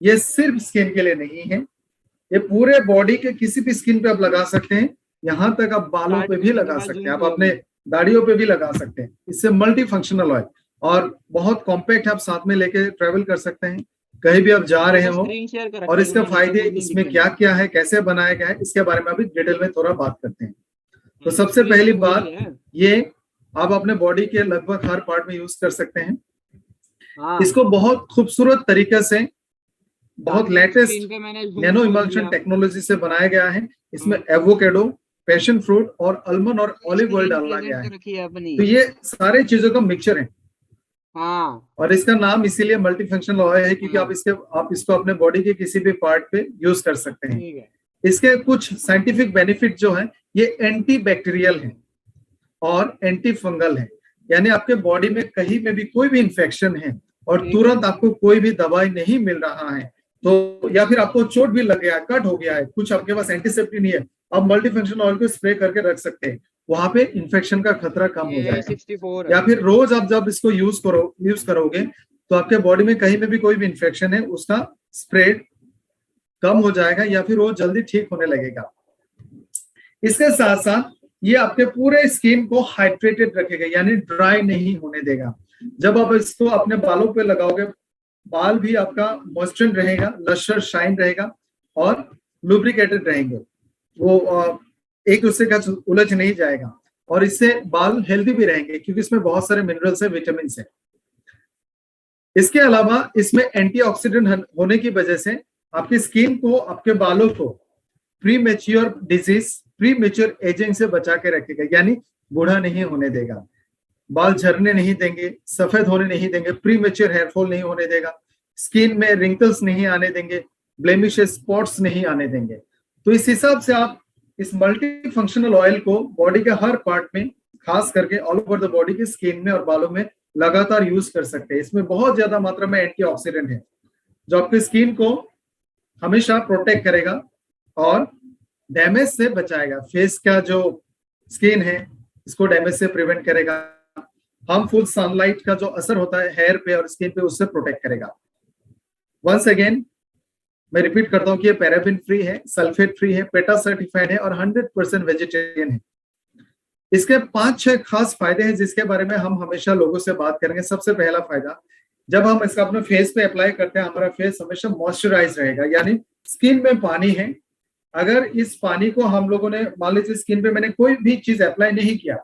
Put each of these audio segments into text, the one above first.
ये सिर्फ स्किन के लिए नहीं है, ये पूरे बॉडी के किसी भी स्किन पे आप लगा सकते हैं, यहाँ तक आप बालों पे भी लगा सकते हैं, आप अपने दाढ़ियों पे भी लगा सकते हैं। इससे मल्टी फंक्शनल ऑयल और बहुत कॉम्पैक्ट, आप साथ में लेके ट्रेवल कर सकते हैं कहीं भी आप जा रहे हो। स्क्रीन शेयर कर और रखी है इसके मैंने, फायदे कोई नहीं इसमें दिख क्या रही। क्या है, कैसे बनाया गया है, इसके बारे में अभी डिटेल में थोड़ा बात करते हैं। तो सबसे स्क्रीन पहली शेयर हो रही बात, है। ये आप अपने बॉडी के लगभग हर पार्ट में यूज कर सकते हैं। हाँ, इसको बहुत खूबसूरत तरीके से, बहुत सामने लेटेस्ट स्क्रीन पे मैंने जूम नैनो खोल इमल्शन दिया। टेक्नोलॉजी से बनाया गया है। इसमें एवोकेडो, पैशन फ्रूट और आलमंड और ऑलिव ऑयल स्क्रीन डाला गया प्रेजेंट है। कर रखी है अपनी। तो ये सारे चीजों का मिक्सचर है, हाँ। और इसका नाम इसीलिए मल्टी फंक्शनल ऑयल है क्योंकि हाँ, आप इसको अपने बॉडी के किसी भी पार्ट पे यूज कर सकते हैं। ठीक है। इसके कुछ साइंटिफिक बेनिफिट जो है, ये एंटी बैक्टीरियल है और एंटी फंगल है। यानी आपके बॉडी में कहीं में भी कोई भी इंफेक्शन है और ठीक है। तुरंत आपको कोई भी दवाई नहीं मिल रहा है, तो या फिर आपको चोट भी लग गया, कट हो गया है, कुछ आपके पास एंटीसेप्टिक नहीं है, आप मल्टी फंक्शनल ऑयल को स्प्रे करके रख सकते हैं, वहां पे इंफेक्शन का खतरा कम हो ये जाएगा। 64 है। या फिर रोज आप जब इसको यूज करोगे तो आपके बॉडी में कहीं में भी कोई भी इंफेक्शन है उसका स्प्रेड कम हो जाएगा या फिर वो जल्दी ठीक होने लगेगा। इसके साथ साथ ये आपके पूरे स्किन को हाइड्रेटेड रखेगा, यानी ड्राई नहीं होने देगा। जब आप इसको अपने बालों पे लगाओगे, बाल भी आपका मॉइस्चर रहेगा, लश्यर शाइन रहेगा और लुब्रिकेटेड रहेंगे, वो एक दूसरे का उलझ नहीं जाएगा। और इससे बाल हेल्दी भी रहेंगे क्योंकि इसमें बहुत सारे मिनरल्स है, विटामिन है। इसके अलावा इसमें एंटीऑक्सीडेंट होने की वजह से आपकी स्किन को, आपके बालों को pre mature disease, pre mature ageing से बचा के रखेगा, यानी बूढ़ा नहीं होने देगा, बाल झड़ने नहीं देंगे, सफेद होने नहीं देंगे, प्री मेच्योर हेयरफॉल नहीं होने देगा, स्किन में रिंकल्स नहीं आने देंगे, ब्लेमिश स्पॉट्स नहीं आने देंगे। तो इस हिसाब से आप इस मल्टी फंक्शनल ऑयल को बॉडी के हर पार्ट में, खास करके ऑल ओवर द बॉडी की स्किन में और बालों में लगातार यूज कर सकते हैं। इसमें बहुत ज्यादा मात्रा में एंटीऑक्सीडेंट है जो आपकी स्किन को हमेशा प्रोटेक्ट करेगा और डैमेज से बचाएगा। फेस का जो स्किन है इसको डैमेज से प्रिवेंट करेगा, हार्मफुल सनलाइट का जो असर होता है हेयर पे और स्किन पे उससे प्रोटेक्ट करेगा। वंस अगेन मैं रिपीट करता हूं कि ये पैराफिन फ्री है, सल्फेट फ्री है, पेटा सर्टिफाइड है और 100% वेजिटेरियन है। इसके 5-6 खास फायदे हैं जिसके बारे में हम हमेशा लोगों से बात करेंगे। सबसे पहला फायदा, जब हम इसका अपने फेस पे अप्लाई करते हैं हमारा फेस हमेशा मॉइस्चराइज रहेगा, यानी स्किन में पानी है, अगर इस पानी को हम लोगों ने, मान लीजिए स्किन पे मैंने कोई भी चीज अप्लाई नहीं किया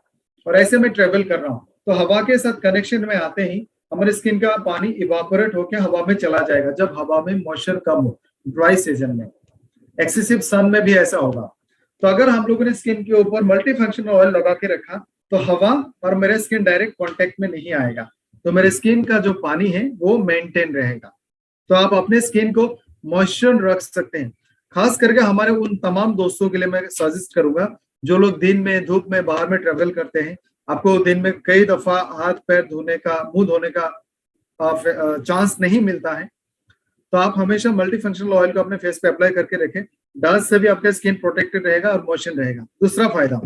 और ऐसे में ट्रेवल कर रहा हूँ, तो हवा के साथ कनेक्शन में आते ही हमारे स्किन का पानी इवापोरेट होकर हवा में चला जाएगा। जब हवा में मॉइस्चर कम हो, ड्राई सीजन में, एक्सेसिव सन में भी ऐसा होगा। तो अगर हम लोगों ने स्किन के ऊपर मल्टी फंक्शनल ऑयल लगा के रखा तो हवा और मेरे स्किन डायरेक्ट कांटेक्ट में नहीं आएगा, तो मेरे स्किन का जो पानी है वो मेंटेन रहेगा। तो आप अपने स्किन को मॉइस्चर रख सकते हैं। खास करके हमारे उन तमाम दोस्तों के लिए मैं सजेस्ट करूंगा जो लोग दिन में धूप में बाहर में ट्रेवल करते हैं, आपको दिन में कई दफा हाथ पैर धोने का, मुंह धोने का चांस नहीं मिलता है, तो आप हमेशा मल्टी फंक्शनल ऑयल को अपने फेस पे अप्लाई करके रखें। डस्ट से भी आपका स्किन प्रोटेक्टेड रहेगा और मॉइस्चर रहेगा। दूसरा फायदा,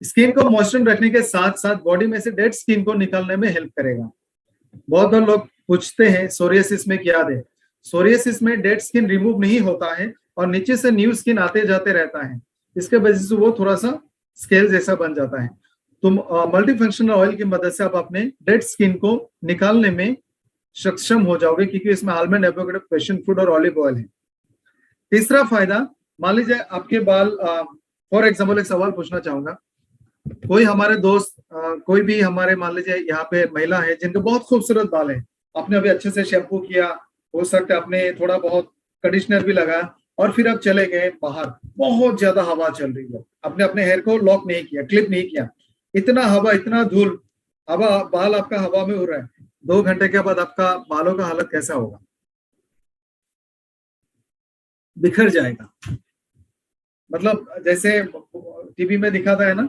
स्किन को मॉइस्चर रखने के साथ साथ बॉडी में से डेड स्किन को निकालने में हेल्प करेगा। बहुत बार लोग पूछते हैं सोरियासिस में क्या दे। सोरियासिस में डेड स्किन रिमूव नहीं होता है और नीचे से न्यू स्किन आते जाते रहता है, इसके वजह से वो थोड़ा सा स्केल जैसा बन जाता है। तो मल्टी फंक्शनल ऑयल की मदद से आप अपने डेड स्किन को निकालने में सक्षम हो जाओगे क्योंकि इसमें आलमंड, एवोकाडो, पैशन फ्रूट और ऑलिव ऑयल है। तीसरा फायदा, मान लीजिए आपके बाल, फॉर एग्जाम्पल एक सवाल पूछना चाहूंगा, कोई हमारे दोस्त, कोई भी हमारे, मान लीजिए यहाँ पे महिला है जिनके बहुत खूबसूरत बाल है, आपने अभी अच्छे से शैम्पू किया, हो सकता है आपने थोड़ा बहुत कंडीशनर भी लगाया और फिर आप चले गए बाहर, बहुत ज्यादा हवा चल रही है, आपने अपने हेयर को लॉक नहीं किया, क्लिप नहीं किया, इतना हवा, इतना धूल, हवा, बाल आपका हवा में उड़ रहा है, 2 घंटे के बाद आपका बालों का हालत कैसा होगा? बिखर जाएगा। मतलब जैसे टीवी में दिखाता है ना,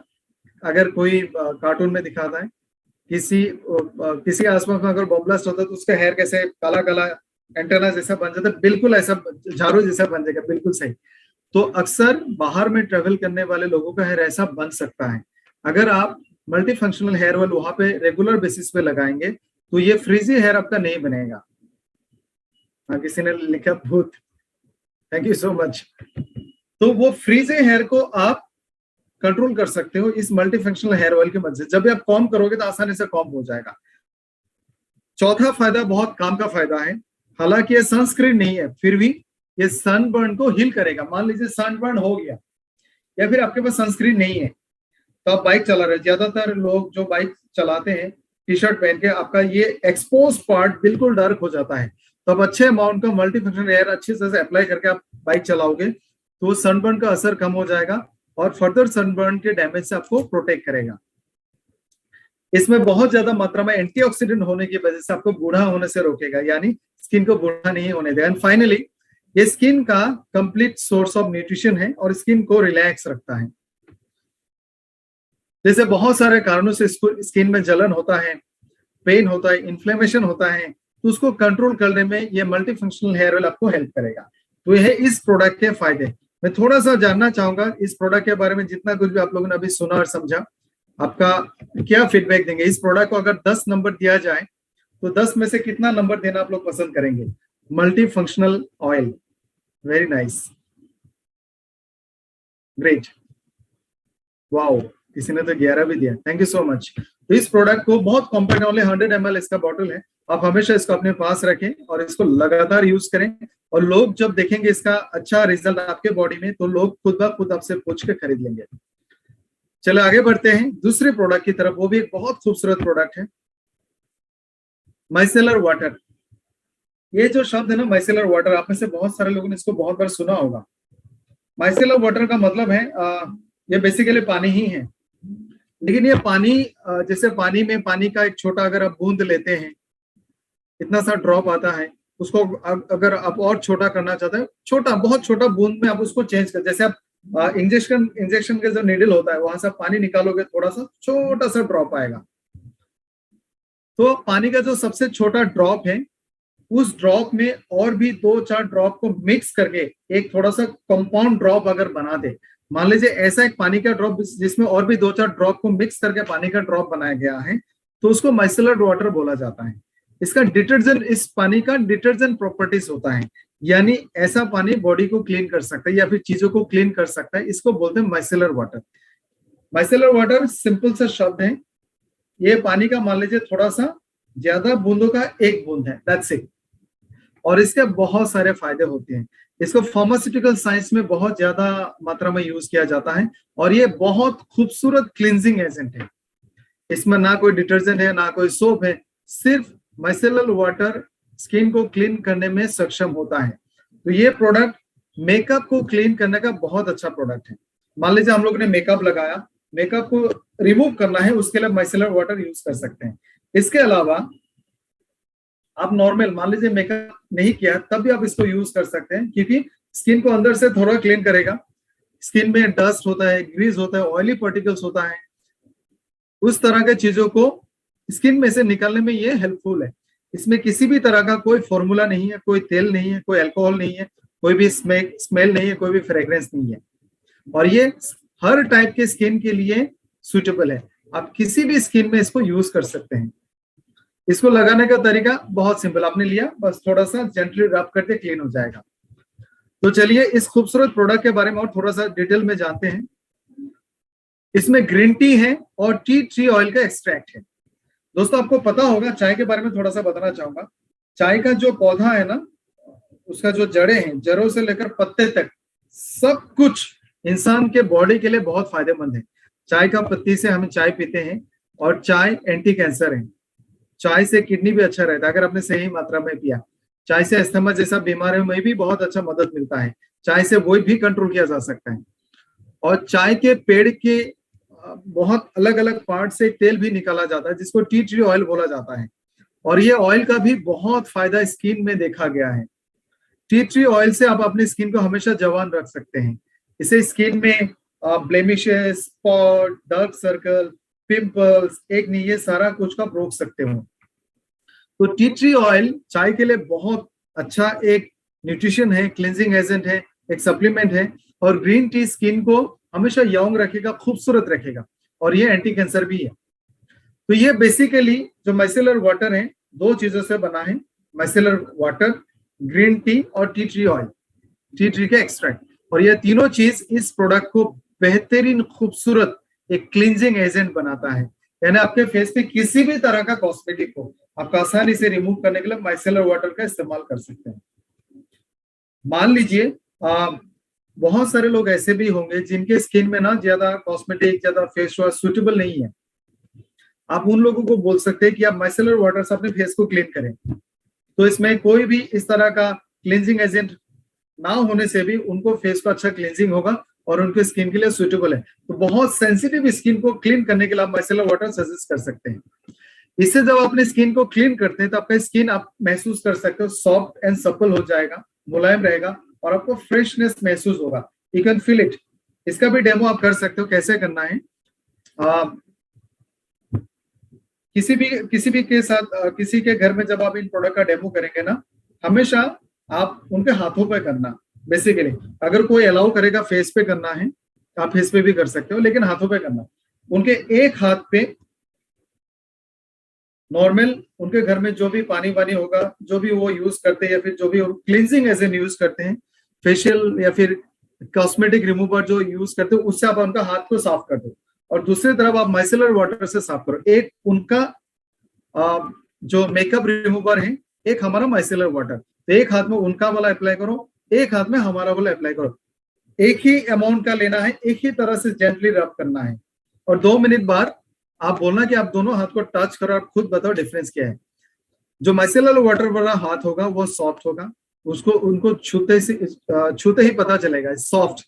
अगर कोई कार्टून में दिखाता है किसी आसपास में अगर बॉम्ब ब्लास्ट होता है तो उसका हेयर कैसे काला काला एंटेना जैसा बन जाता है, बिल्कुल ऐसा झाड़ू जैसा बन जाएगा, बिल्कुल सही। तो अक्सर बाहर में ट्रेवल करने वाले लोगों का हेयर ऐसा बन सकता है। अगर आप मल्टी फंक्शनल हेयर ऑयल वहां पे रेगुलर बेसिस पे लगाएंगे तो ये फ्रीजी हेयर आपका नहीं बनेगा। हाँ, किसी ने लिखा भूत, थैंक यू सो मच। तो वो फ्रीजिंग हेयर को आप कंट्रोल कर सकते हो इस मल्टी फंक्शनल हेयर ऑयल की मदद से। जब भी आप कॉम्ब करोगे तो आसानी से कॉम्ब हो जाएगा। चौथा फायदा बहुत काम का फायदा है, हालांकि ये सनस्क्रीन नहीं है, फिर भी ये सनबर्न को हील करेगा। मान लीजिए सनबर्न हो गया या फिर आपके पास सनस्क्रीन नहीं है, तो आप बाइक चला रहे हैं, ज्यादातर लोग जो बाइक चलाते हैं टी शर्ट पहन के, आपका ये एक्सपोज पार्ट बिल्कुल डार्क हो जाता है। तो आप अच्छे अमाउंट का मल्टी फंक्शनल एयर अच्छे से अप्लाई करके आप बाइक चलाओगे तो सनबर्न का असर कम हो जाएगा और फर्दर सनबर्न के डैमेज से आपको प्रोटेक्ट करेगा। इसमें बहुत ज्यादा मात्रा में एंटीऑक्सीडेंट होने की वजह से आपको बूढ़ा होने से रोकेगा, यानी स्किन को बूढ़ा नहीं होने देगा। एंड फाइनली ये स्किन का कंप्लीट सोर्स ऑफ न्यूट्रिशन है और स्किन को रिलैक्स रखता है। जैसे बहुत सारे कारणों से स्किन में जलन होता है, पेन होता है, इन्फ्लेमेशन होता है, तो उसको कंट्रोल करने में ये मल्टी फंक्शनल हेयर ऑयल आपको हेल्प करेगा। तो यह इस प्रोडक्ट के फायदे। मैं थोड़ा सा जानना चाहूंगा इस प्रोडक्ट के बारे में, जितना कुछ भी आप लोगों ने अभी सुना और समझा, आपका क्या फीडबैक देंगे? इस प्रोडक्ट को अगर 10 नंबर दिया जाए तो 10 में से कितना नंबर देना आप लोग पसंद करेंगे? Multi functional oil, very nice, great, wow, किसी ने तो 11 भी दिया, थैंक यू सो मच। तो इस प्रोडक्ट को बहुत कॉम्पैक्ट, ओनली 100 ml इसका बॉटल है, आप हमेशा इसको अपने पास रखें और इसको लगातार यूज करें। और लोग जब देखेंगे इसका अच्छा रिजल्ट आपके बॉडी में, तो लोग खुद ब खुद आपसे पूछ के खरीद लेंगे। चलो आगे बढ़ते हैं दूसरे प्रोडक्ट की तरफ, वो भी एक बहुत खूबसूरत प्रोडक्ट है, माइसेलर वाटर। ये जो शब्द है ना माइसेलर वाटर, आप में से बहुत सारे लोगों ने इसको बहुत बार सुना होगा। माइसेलर वाटर का मतलब है ये बेसिकली पानी ही है, लेकिन ये पानी जैसे पानी में पानी का एक छोटा अगर आप बूंद लेते हैं, इतना सा ड्रॉप आता है, उसको अगर आप और छोटा करना चाहते हैं, छोटा बहुत छोटा बूंद में आप उसको चेंज कर, जैसे आप इंजेक्शन का जो नीडल होता है वहां से आप पानी निकालोगे, थोड़ा सा छोटा सा ड्रॉप आएगा। तो पानी का जो सबसे छोटा ड्रॉप है, उस ड्रॉप में और भी 2-4 ड्रॉप को मिक्स करके एक थोड़ा सा कंपाउंड ड्रॉप अगर बना दे, मान लीजिए ऐसा एक पानी का ड्रॉप जिसमें और भी 2-4 ड्रॉप को मिक्स करके पानी का ड्रॉप बनाया गया है, तो उसको माइसेलर वाटर बोला जाता है। इसका डिटर्जेंट, इस पानी का डिटर्जेंट प्रॉपर्टीज होता है, यानी ऐसा पानी बॉडी को क्लीन कर सकता है या फिर चीजों को क्लीन कर सकता है, इसको बोलते हैं micellar water. Micellar water simple सा शब्द है, ये पानी का मान लीजिए थोड़ा सा ज्यादा बूंदों का एक बूंद है, दैट्स इट। और इसके बहुत सारे फायदे होते हैं। इसको फार्मास्यूटिकल साइंस में बहुत ज्यादा मात्रा में यूज किया जाता है और ये बहुत खूबसूरत क्लींजिंग एजेंट है। इसमें ना कोई डिटर्जेंट है ना कोई सोप है, सिर्फ माइसेलर वाटर स्किन को क्लीन करने में सक्षम होता है। तो ये प्रोडक्ट मेकअप को क्लीन करने का बहुत अच्छा प्रोडक्ट है। मान लीजिए हम लोग ने मेकअप लगाया, मेकअप को रिमूव करना है, उसके लिए माइसेलर वाटर यूज कर सकते हैं। इसके अलावा आप नॉर्मल मान लीजिए मेकअप नहीं किया तब भी आप इसको यूज कर सकते हैं, क्योंकि स्किन को अंदर से थोड़ा क्लीन करेगा। स्किन में डस्ट होता है, ग्रीस होता है, ऑयली पार्टिकल्स होता है, उस तरह के चीजों को स्किन में से निकालने में ये हेल्पफुल है। इसमें किसी भी तरह का कोई फॉर्मूला नहीं है, कोई तेल नहीं है, कोई अल्कोहल नहीं है, कोई भी स्मेल नहीं है, कोई भी फ्रेग्रेंस नहीं है, और ये हर टाइप के स्किन के लिए सुटेबल है। आप किसी भी स्किन में इसको यूज कर सकते हैं। इसको लगाने का तरीका बहुत सिंपल, आपने लिया बस थोड़ा सा जेंटली रब करके क्लीन हो जाएगा। तो चलिए इस खूबसूरत प्रोडक्ट के बारे में और थोड़ा सा डिटेल में जानते हैं। इसमें ग्रीन टी है और टी ट्री ऑयल का एक्सट्रैक्ट है। दोस्तों आपको पता होगा, चाय के बारे में थोड़ा सा बताना चाहूंगा। चाय का जो पौधा है ना, उसका जो जड़ें हैं, जड़ों से लेकर पत्ते तक सब कुछ इंसान के बॉडी के लिए बहुत फायदेमंद है। चाय का पत्ती से हम चाय पीते हैं और चाय एंटी कैंसर है। चाय से किडनी भी अच्छा रहता है अगर आपने सही मात्रा में पिया। चाय से अस्थमा जैसा बीमारियों में भी बहुत अच्छा मदद मिलता है। चाय से वो भी कंट्रोल किया जा सकता है। और चाय के पेड़ के बहुत अलग अलग पार्ट से तेल भी निकाला जाता है, जिसको टी ट्री ऑयल बोला जाता है। और ये ऑयल का भी बहुत फायदा स्किन में देखा गया है। टी ट्री ऑयल से आप अपनी स्किन को हमेशा जवान रख सकते हैं। इसे स्किन में blemishes, spot, dark circle, pimples, acne, ये सारा कुछ का रोक सकते हो। तो टी ट्री ऑयल चाय के लिए बहुत अच्छा एक न्यूट्रिशन है, क्लींजिंग एजेंट है, एक सप्लीमेंट है। और ग्रीन टी स्किन को हमेशा यंग रखेगा, खूबसूरत रखेगा, और ये एंटी कैंसर भी है। तो ये बेसिकली जो माइसेलर वाटर है, दो चीजों से बना है। माइसेलर वाटर ग्रीन टी और tea tree oil, tea tree के एक्सट्रैक्ट, और ये तीनों चीज इस प्रोडक्ट को बेहतरीन खूबसूरत एक क्लींजिंग एजेंट बनाता है। यानी आपके फेस पे किसी भी तरह का कॉस्मेटिक हो, आप आसानी से रिमूव करने के लिए माइसेलर वाटर का इस्तेमाल कर सकते हैं। मान लीजिए बहुत सारे लोग ऐसे भी होंगे जिनके स्किन में ना ज्यादा कॉस्मेटिक, ज्यादा फेस वॉश सुटेबल नहीं है। आप उन लोगों को बोल सकते हैं कि आप माइसेलर वाटर से अपने फेस को क्लीन करें। तो इसमें कोई भी इस तरह का क्लींजिंग एजेंट ना होने से भी उनको फेस को अच्छा क्लींजिंग होगा और उनके स्किन के लिए सुटेबल है। तो बहुत सेंसिटिव स्किन को क्लीन करने के लिए आप माइसेलर वाटर सजेस्ट कर सकते हैं। इससे जब आप अपने स्किन को क्लीन करते हैं तो आपका स्किन आप महसूस कर सकते हो सॉफ्ट एंड सपल हो जाएगा, मुलायम रहेगा और आपको फ्रेशनेस महसूस होगा। You can feel it. इसका भी डेमो आप कर सकते हो, कैसे करना है। किसी भी के साथ किसी के घर में जब आप इन प्रोडक्ट का डेमो करेंगे ना, हमेशा आप उनके हाथों पे करना। बेसिकली अगर कोई अलाउ करेगा फेस पे करना है, आप फेस पे भी कर सकते हो, लेकिन हाथों पे करना। उनके एक हाथ पे नॉर्मल उनके घर में जो भी पानी वानी होगा, जो भी वो यूज करते हैं या फिर जो भी क्लींजिंग एजेंट यूज करते हैं, फेशियल या फिर कॉस्मेटिक रिमूवर जो यूज करते हो, उससे आप उनका हाथ को साफ कर दो और दूसरी तरफ आप माइसेलर वाटर से साफ करो। एक उनका जो मेकअप रिमूवर है, एक हमारा माइसेलर वाटर। तो एक हाथ में उनका वाला अप्लाई करो, एक हाथ में हमारा वाला अप्लाई करो। एक ही अमाउंट का लेना है, एक ही तरह से जेंटली रब करना है और 2 मिनट बाद आप बोलना कि आप दोनों हाथ को टच करो, आप खुद बताओ डिफरेंस क्या है। जो माइसेलर वाटर वाला हाथ होगा वो सॉफ्ट होगा, उसको उनको छूते ही पता चलेगा सॉफ्ट।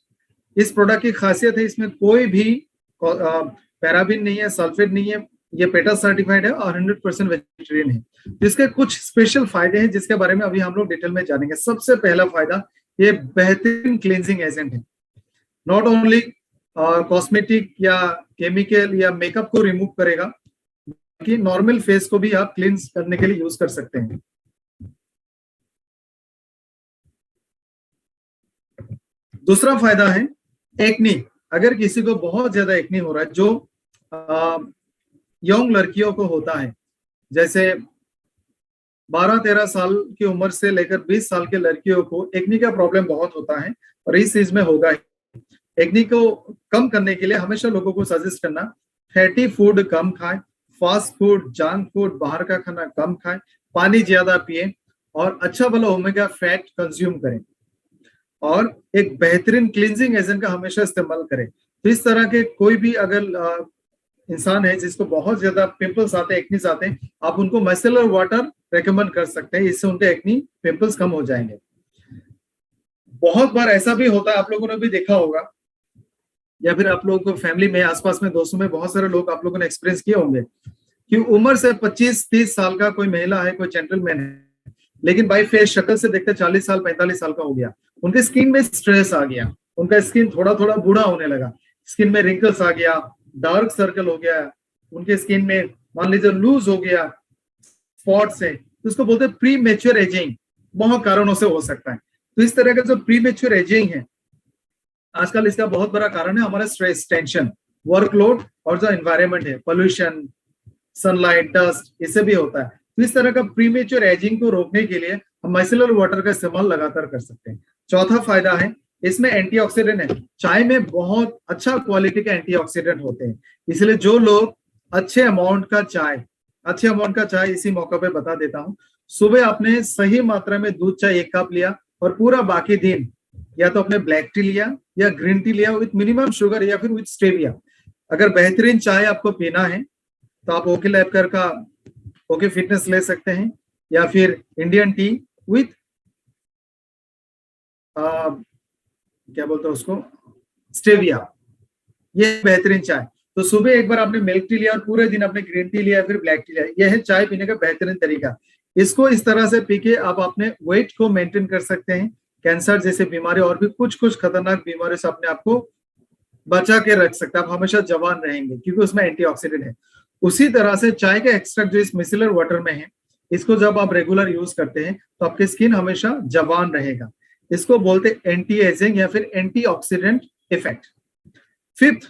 इस प्रोडक्ट की खासियत है, इसमें कोई भी पैराबिन नहीं है, सल्फेट नहीं है, ये पेटा सर्टिफाइड है और 100% वेजिटेरियन है। तो इसके कुछ स्पेशल फायदे हैं जिसके बारे में अभी हम लोग डिटेल में जानेंगे। सबसे पहला फायदा, ये बेहतरीन क्लींजिंग एजेंट है। नॉट ओनली कॉस्मेटिक या केमिकल या मेकअप को रिमूव करेगा, कि नॉर्मल फेस को भी आप क्लींस करने के लिए यूज कर सकते हैं। दूसरा फायदा है एक्नी। अगर किसी को बहुत ज्यादा एक्नी हो रहा है, जो यंग लड़कियों को होता है, जैसे 12-13 साल की उम्र से लेकर 20 साल के लड़कियों को एक्नी का प्रॉब्लम बहुत होता है और इस चीज में होगा ही। एक्नी को कम करने के लिए हमेशा लोगों को सजेस्ट करना, फैटी फूड कम खाएं, फास्ट फूड, जंक फूड, बाहर का खाना कम खाएं, पानी ज्यादा पिए और अच्छा वाला ओमेगा फैट कंज्यूम करें और एक बेहतरीन क्लींजिंग एजेंट का हमेशा इस्तेमाल करें। तो इस तरह के कोई भी अगर इंसान है जिसको बहुत ज्यादा पिंपल्स आते हैं, एक्नीज आते हैं, आप उनको माइसेलर वाटर रेकमेंड कर सकते हैं। इससे उनके एक्नी पिंपल्स कम हो जाएंगे। बहुत बार ऐसा भी होता है, आप लोगों ने भी देखा होगा या फिर आप लोगों को फैमिली में, आसपास में, दोस्तों में बहुत सारे लोग आप लोगों ने एक्सपीरियंस किए होंगे कि उम्र से 25-30 साल का कोई महिला है, कोई जेंटलमैन है, लेकिन बाई फेस शक्ल से देखते 40 साल 45 साल का हो गया। उनके स्किन में स्ट्रेस आ गया, उनका स्किन थोड़ा थोड़ा बूढ़ा होने लगा, स्किन में रिंकल्स आ गया, डार्क सर्कल हो गया, उनके स्किन में मान लीजिए लूज हो गया, स्पॉट्स है, तो उसको बोलते हैं प्री मेच्योर एजिंग। बहुत कारणों से हो सकता है। तो इस तरह का जो प्री मेच्योर एजिंग है, आजकल इसका बहुत बड़ा कारण है हमारा स्ट्रेस, टेंशन, वर्कलोड और जो एनवायरनमेंट है, पोल्यूशन, सनलाइट, डस्ट, इससे भी होता है। तो इस तरह का प्रीमेच्योर एजिंग को रोकने के लिए हम माइसेलर वाटर का इस्तेमाल लगातार कर सकते हैं। चौथा फायदा है, इसमें एंटीऑक्सीडेंट है। चाय में बहुत अच्छा क्वालिटी के एंटीऑक्सीडेंट होते हैं, इसलिए जो लोग अच्छे अमाउंट का चाय इसी मौके पे बता देता हूँ। सुबह आपने सही मात्रा में दूध चाय 1 कप लिया और पूरा बाकी दिन या तो अपने ब्लैक टी लिया या ग्रीन टी लिया विथ मिनिमम शुगर या फिर विथ स्टेविया। अगर बेहतरीन चाय आपको पीना है तो आप ओके लैबकर का ओके फिटनेस ले सकते हैं या फिर इंडियन टी विथ क्या बोलते हैं उसको, स्टेविया। ये बेहतरीन चाय। तो सुबह एक बार आपने मिल्क टी लिया और पूरे दिन आपने ग्रीन टी लिया फिर ब्लैक टी लिया, यह है चाय पीने का बेहतरीन तरीका। इसको इस तरह से पी के आप अपने वेट को मेंटेन कर सकते हैं। कैंसर जैसे बीमारी और भी कुछ कुछ खतरनाक बीमारियों से अपने आप को बचा के रख सकते हैं। आप हमेशा जवान रहेंगे क्योंकि उसमें एंटीऑक्सीडेंट है। उसी तरह से चाय का एक्सट्रैक्ट जो इस मिसेलर वाटर में है, इसको जब आप रेगुलर यूज करते हैं तो आपकी स्किन हमेशा जवान रहेगा। इसको बोलते हैं एंटी एजिंग या फिर एंटीऑक्सीडेंट इफेक्ट। फिफ्थ,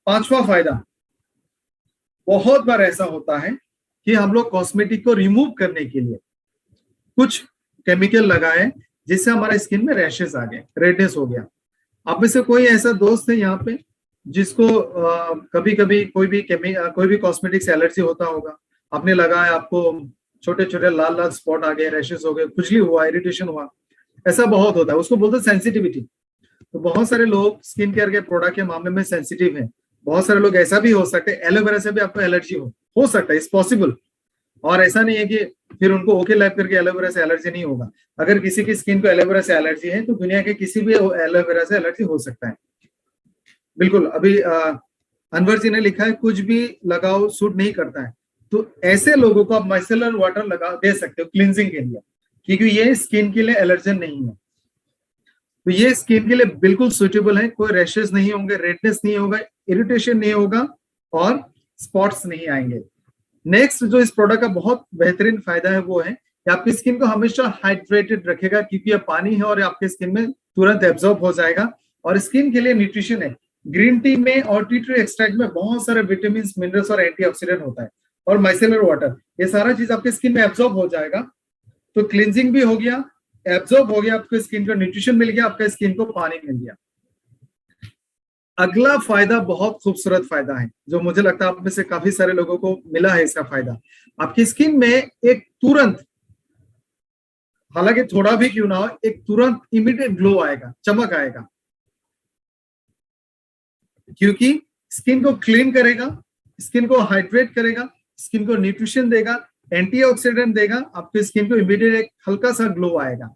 5वां फायदा, बहुत बार ऐसा होता है कि हम लोग कॉस्मेटिक को रिमूव करने के लिए कुछ केमिकल लगाए जिससे हमारे स्किन में रैशेस आ गए, रेडनेस हो गया। आप में से कोई ऐसा दोस्त है यहाँ पे जिसको कभी कभी कोई भी कॉस्मेटिक्स एलर्जी होता होगा, आपने लगाया, आपको छोटे छोटे लाल लाल स्पॉट आ गए, रैशेस हो गए, खुजली हुआ, इरिटेशन हुआ, ऐसा बहुत होता है, उसको बोलते हैं सेंसिटिविटी। तो बहुत सारे लोग स्किन केयर के प्रोडक्ट के मामले में सेंसिटिव हैं। बहुत सारे लोग ऐसा भी हो सकते हैं एलोवेरा से भी आपको एलर्जी हो सकता है, इट्स पॉसिबल। और ऐसा नहीं है कि फिर उनको ओके लैब करके एलोवेरा से एलर्जी नहीं होगा। अगर किसी की स्किन को एलोवेरा से एलर्जी है तो दुनिया के किसी भी एलोवेरा से एलर्जी हो सकता है। बिल्कुल, अभी अनवर जी ने लिखा है कुछ भी लगाओ सूट नहीं करता है, तो ऐसे लोगों को आप माइसेलर वाटर लगा दे सकते हो क्लींजिंग के लिए, क्योंकि ये स्किन के लिए एलर्जन नहीं है। तो ये स्किन के लिए बिल्कुल सुटेबल है, कोई रैशेस नहीं होंगे, रेडनेस नहीं होगा, इरिटेशन नहीं होगा और स्पॉट्स नहीं आएंगे। नेक्स्ट जो इस प्रोडक्ट का बहुत बेहतरीन फायदा है वो है कि आपकी स्किन को हमेशा हाइड्रेटेड रखेगा, क्योंकि ये पानी है और आपके स्किन में तुरंत एब्जॉर्ब हो जाएगा। और स्किन के लिए न्यूट्रिशन है, ग्रीन टी में और टी ट्री एक्सट्रैक्ट में बहुत सारे विटामिन, मिनरल्स और एंटीऑक्सीडेंट होता है, और माइसेलर वाटर, ये सारा चीज आपके स्किन में एब्जॉर्ब हो जाएगा। तो क्लींजिंग भी हो गया, एब्जॉर्ब हो गया, आपको स्किन का न्यूट्रिशन मिल गया, आपका स्किन को पानी मिल गया। अगला फायदा बहुत खूबसूरत फायदा है जो मुझे लगता है आप में से काफी सारे लोगों को मिला है इसका फायदा। आपकी स्किन में एक तुरंत, हालांकि थोड़ा भी क्यों ना हो, एक तुरंत इमीडिएट ग्लो आएगा, चमक आएगा, क्योंकि स्किन को क्लीन करेगा, स्किन को हाइड्रेट करेगा, स्किन को न्यूट्रिशन देगा, एंटीऑक्सीडेंट देगा, आपकी स्किन को इमीडिएट एक हल्का सा ग्लो आएगा।